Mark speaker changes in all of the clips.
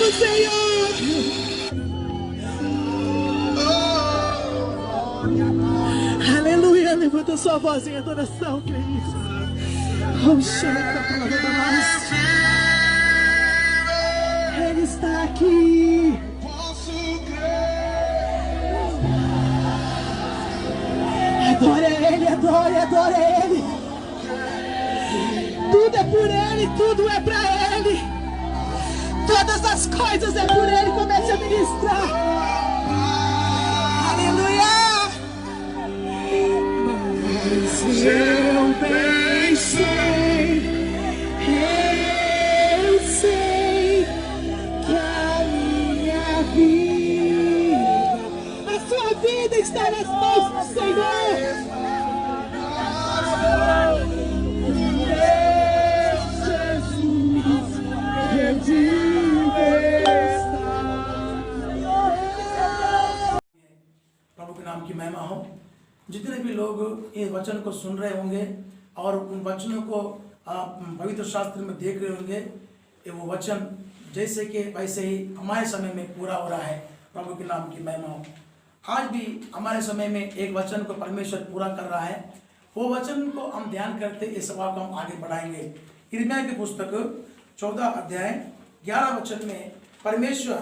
Speaker 1: amamos, Senhor. Aleluia, levanta sua voz em adoração, que é isso. Oh, chega, palavra da mais. Ele está aqui. Adore Ele, adore Ele. Tudo é por Ele, tudo é pra Ele. Todas as coisas é por Ele. Comece a ministrar. Aleluia. Mas eu bem sei que a minha vida, a sua vida está nas mãos do Senhor.
Speaker 2: प्रभु के नाम की महिमा हो। जितने भी लोग इस वचन को सुन रहे होंगे और उन वचनों को पवित्र शास्त्र में देख रहे होंगे, ये वो वचन जैसे कि वैसे ही हमारे समय में पूरा हो रहा है। प्रभु के नाम की महिमा हो। आज भी हमारे समय में एक वचन को परमेश्वर पूरा कर रहा है। वो वचन को हम ध्यान करते इस सभा को हम आगे बढ़ाएंगे। यिर्मयाह की पुस्तक 14 अध्याय 11 वचन में परमेश्वर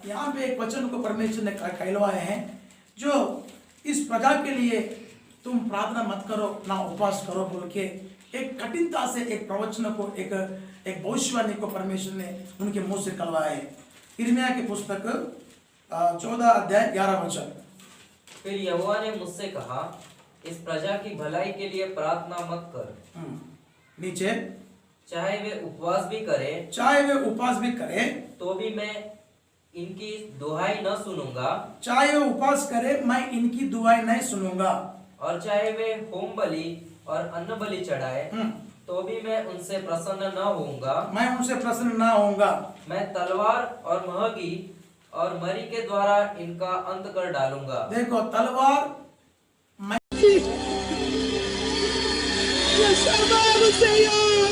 Speaker 2: यहाँ पे एक वचन को परमेश्वर ने कहलवाए हैं, जो इस प्रजा के लिए तुम प्रार्थना मत करो ना उपवास करो बोल के एक कठिनता से एक प्रवचन को एक भविष्यवाणी को परमेश्वर ने उनके मुंह से कहलवाया है। यिर्मयाह की पुस्तक 14 अध्याय 11 वचन।
Speaker 3: फिर यहोवा ने मुझसे कहा, इस प्रजा की भलाई के लिए प्रार्थना मत कर।
Speaker 2: नीचे
Speaker 3: चाहे वे उपवास भी करे तो भी मैं इनकी दुहाई न सुनूंगा।
Speaker 2: चाहे वे उपवास करे मैं इनकी दुहाई नहीं सुनूंगा।
Speaker 3: और चाहे वे होम बलि और अन्न बलि चढ़ाए तो भी मैं उनसे प्रसन्न न होऊंगा। मैं तलवार और महगी और मरी के द्वारा इनका अंत कर डालूंगा।
Speaker 2: देखो तलवार
Speaker 1: Nós amamos, Senhor.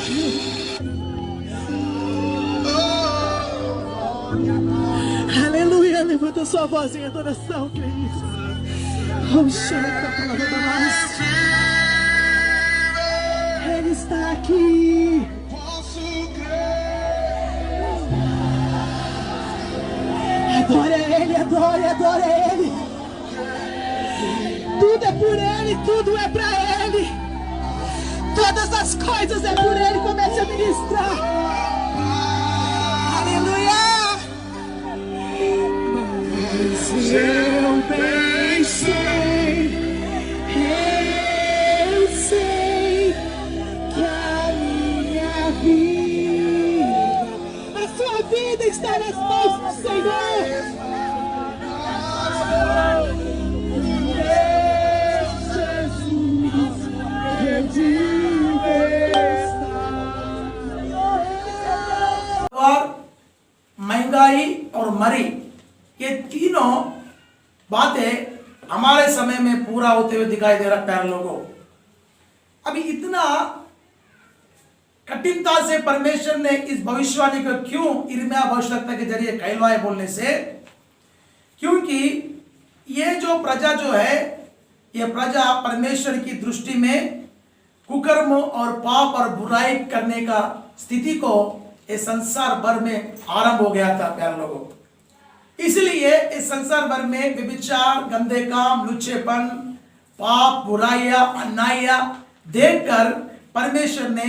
Speaker 1: Aleluia, levanta sua voz em adoração, que é isso. Oh, chega, palavra da mais. Ele está aqui. Adore Ele, adore Ele. Tudo é por Ele, tudo é pra Ele. Todas as coisas é por Ele. Comece a ministrar. Aleluia. Mas eu bem sei que a minha vida, a sua vida está nas mãos do Senhor.
Speaker 2: महंगाई और मरी, ये तीनों बातें हमारे समय में पूरा होते हुए दिखाई दे रहा है। प्यारे लोगों, अभी इतना कठिनता से परमेश्वर ने इस भविष्यवाणी को क्यों यिर्मयाह भविष्यवक्ता के जरिए कहलवाए बोलने से, क्योंकि ये जो प्रजा जो है, ये प्रजा परमेश्वर की दृष्टि में कुकर्म और पाप और बुराई करने का स्थिति को इस संसार भर में आरंभ हो गया था। प्यारे लोगों, इसलिए इस संसार भर में व्यभिचार, गंदे काम, लुच्चेपन, पाप, बुराइयां, अन्यायियां देखकर परमेश्वर ने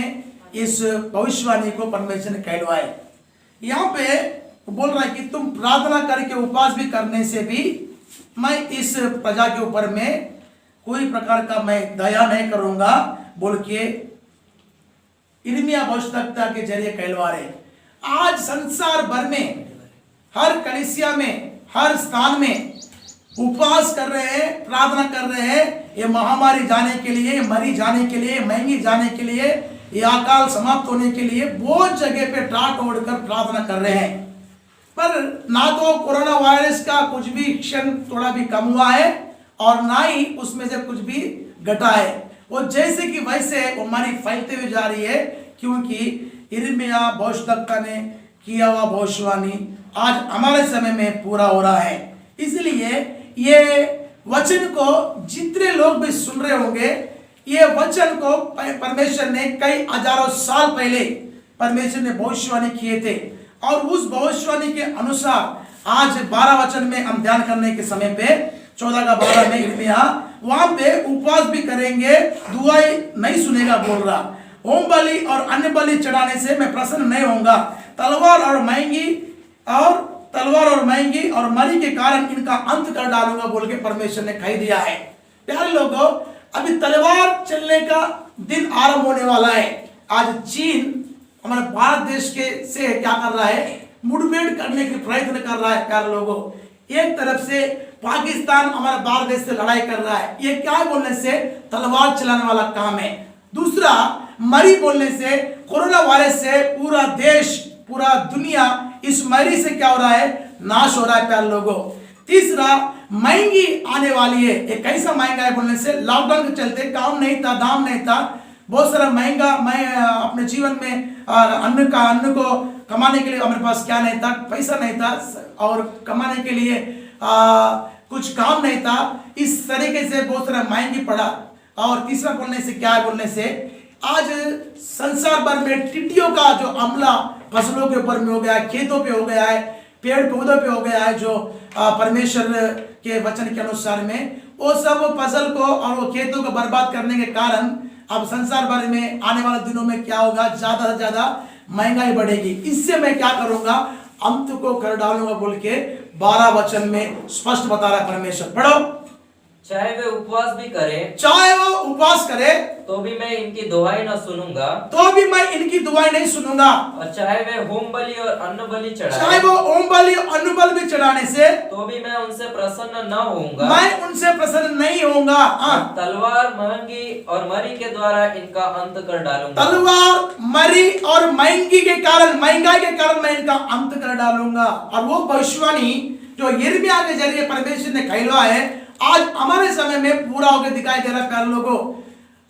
Speaker 2: इस भविष्यवाणी को परमेश्वर ने कहलवाए। यहाँ पे बोल रहा है कि तुम प्रार्थना करके उपवास भी करने से भी मैं इस प्रजा के ऊपर में कोई प्रकार का मैं दया नहीं करूंगा बोल के यिर्मयाह भविष्यवक्ता के जरिए कहलवा रहे। आज संसार भर में हर कलीसिया में हर स्थान में उपवास कर रहे हैं, प्रार्थना कर रहे हैं, ये महामारी जाने के लिए, मरी जाने के लिए, महंगी जाने के लिए, ये अकाल समाप्त होने के लिए बहुत जगह पे टाट ओढ़कर प्रार्थना कर रहे हैं। पर ना तो कोरोना वायरस का कुछ भी क्षण थोड़ा भी कम हुआ है और ना ही उसमें से कुछ भी घटा है। वो जैसे कि वैसे वो मरी फैलते हुए जा रही है, क्योंकि यिर्मयाह भविष्यवक्ता ने किया हुआ भविष्यवाणी आज हमारे समय में पूरा हो रहा है। इसलिए ये वचन को जितने लोग भी सुन रहे होंगे, ये वचन को परमेश्वर ने कई हजारों साल पहले परमेश्वर ने भविष्यवाणी किए थे, और उस भविष्यवाणी के अनुसार आज 12 वचन में हम ध्यान करने के समय पे 14 का 12 में यिर्मयाह वहां पे उपवास भी करेंगे, दुआई नहीं सुनेगा बोल रहा। होम बलि और अन्य बलि चढ़ाने से मैं प्रसन्न नहीं होऊंगा, तलवार और महंगी और मरी के कारण इनका अंत कर डालूंगा बोल के परमेश्वर ने कह दिया है। प्यारे लोगों, अभी तलवार चलने का दिन आरंभ होने वाला है। आज चीन हमारे भारत देश के से क्या कर रहा है, मुठभेड़ करने के प्रयत्न कर रहा है। प्यारे लोगों, एक तरफ से पाकिस्तान हमारे भारत देश से लड़ाई कर रहा है, ये क्या बोलने से तलवार चलाने वाला काम है। दूसरा, मरी बोलने से, कोरोना वायरस से पूरा देश पूरा दुनिया इस मरी से क्या हो रहा है, नाश हो रहा है। प्यारे लोगों, तीसरा, महंगी आने वाली है। ये कैसा महंगा है बोलने से, लॉकडाउन के चलते काम नहीं था, दाम नहीं था, बहुत सारा महंगा। मैं अपने जीवन में अन्न को कमाने के लिए हमारे पास क्या नहीं था, पैसा नहीं था, और कमाने के लिए कुछ काम नहीं था। इस तरीके से बहुत सारा महंगी पड़ा। और तीसरा बोलने से क्या है बोलने से, आज संसार भर में टिड्डियों का जो हमला फसलों के ऊपर में हो गया है, खेतों पे हो गया है, पेड़ पौधों पे हो गया है, जो परमेश्वर के वचन के अनुसार में वो सब फसल को और वो खेतों को बर्बाद करने के कारण अब संसार भर में आने वाले दिनों में क्या होगा, ज्यादा से ज्यादा महंगाई बढ़ेगी। इससे मैं क्या करूंगा, अंत को कर डालूंगा बोल के 12 वचन में स्पष्ट बता रहा है परमेश्वर। पढ़ो,
Speaker 3: चाहे वे उपवास भी करे,
Speaker 2: चाहे वो उपवास करे,
Speaker 3: तो भी मैं इनकी दुहाई न सुनूंगा,
Speaker 2: तो भी मैं इनकी दुआई नहीं सुनूंगा।
Speaker 3: और चाहे वे होम बलि और अन्न बलि चढ़ाए,
Speaker 2: चाहे वो होम बलि और अन्न बलि भी चढ़ाने से,
Speaker 3: तो भी मैं उनसे प्रसन्न न होऊंगा,
Speaker 2: मैं उनसे प्रसन्न नहीं होऊंगा।
Speaker 3: तलवार, महंगी और मरी के द्वारा इनका अंत कर डालूंगा।
Speaker 2: तलवार, मरी और महंगी के कारण, महंगाई के कारण मैं इनका अंत कर डालूंगा। और वो भविष्यवाणी जो यिर्मयाह के जरिए परमेश्वर ने कहलवा है, आज हमारे समय में पूरा होकर दिखाई दे रहा है। प्यारे लोगों,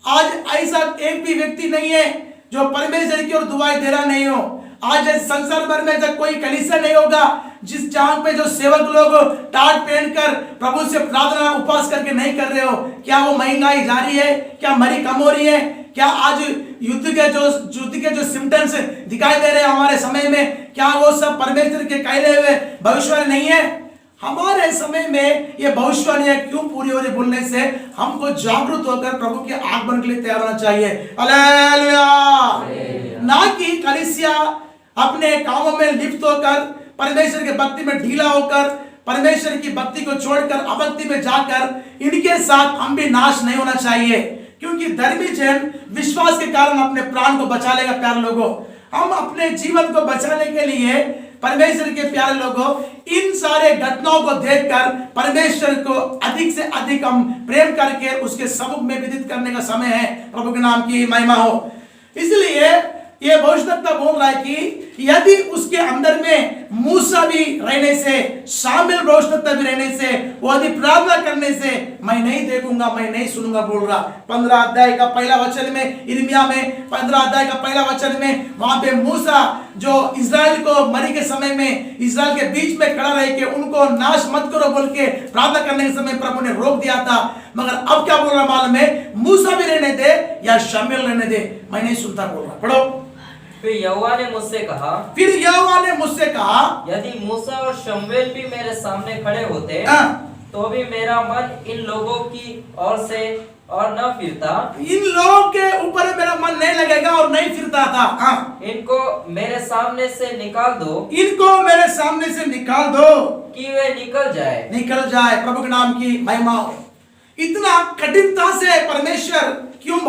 Speaker 2: आज ऐसा एक भी व्यक्ति नहीं है जो परमेश्वर की ओर दुआएं दे रहा नहीं हो। आज संसार भर में ऐसा कोई कलीसिया नहीं होगा जिस जहां पे जो सेवक लोग टाट पहनकर प्रभु से प्रार्थना उपवास करके नहीं कर रहे हो। क्या वो महंगाई जारी है? क्या मरी कम हो रही है? क्या आज युद्ध के जो सिम्टम्स दिखाई दे रहे हैं हमारे समय में, क्या वो सब परमेश्वर के कहले हुए भविष्यवाणी नहीं है? हमारे समय में ये भविष्यवाणियां क्यों पूरी हो रही बोलने से हमको जागरूक होकर प्रभु के आगमन के लिए तैयार होना चाहिए। हालेलुया। ना कि कलीसिया अपने कामों में लिप्त होकर, परमेश्वर के भक्ति में ढीला होकर, परमेश्वर की भक्ति को छोड़कर अभक्ति में जाकर इनके साथ हम भी नाश नहीं होना चाहिए। क्योंकि धर्मी जन विश्वास के कारण अपने प्राण को बचा लेगा। प्यारे लोगों, हम अपने जीवन को बचाने के लिए परमेश्वर के प्यारे लोगों, इन सारे घटनाओं को देखकर परमेश्वर को अधिक से अधिक हम प्रेम करके उसके सम्मुख में विदित करने का समय है। प्रभु के नाम की महिमा हो। इसलिए ये भविष्यवक्ता बोल रहा है कि यदि उसके अंदर में मूसा भी रहने से, शामिल भविष्यवक्ता भी रहने से, वो यदि प्रार्थना करने से मैं नहीं देखूंगा, मैं नहीं सुनूंगा बोल रहा। 15 अध्याय का पहला वचन में, यिर्मयाह में 15 अध्याय का पहला वचन में, वहां पे मूसा जो इस्राएल को मरी के समय में इस्राएल के बीच में खड़ा रह के उनको नाश मत करो बोल के प्रार्थना करने के समय प्रभु ने रोक दिया था। मगर अब क्या बोल रहा मालूम है, मूसा भी रहने दे या शामिल रहने दे, मैं नहीं सुनता बोल रहा। पढ़ो,
Speaker 3: फिर यहोवा ने मुझसे कहा, यदि मूसा और शमूएल भी मेरे सामने खड़े होते, तो भी मेरा मन इन लोगों की ओर से और न फिरता।
Speaker 2: इन लोगों के ऊपर मेरा मन नहीं लगेगा और नहीं फिरता था।
Speaker 3: इनको मेरे सामने से निकाल दो,
Speaker 2: इनको मेरे सामने से निकाल दो
Speaker 3: कि वे निकल जाए।
Speaker 2: प्रभु के नाम की महिमा हो। इतना कठिनता से परमेश्वर क्यों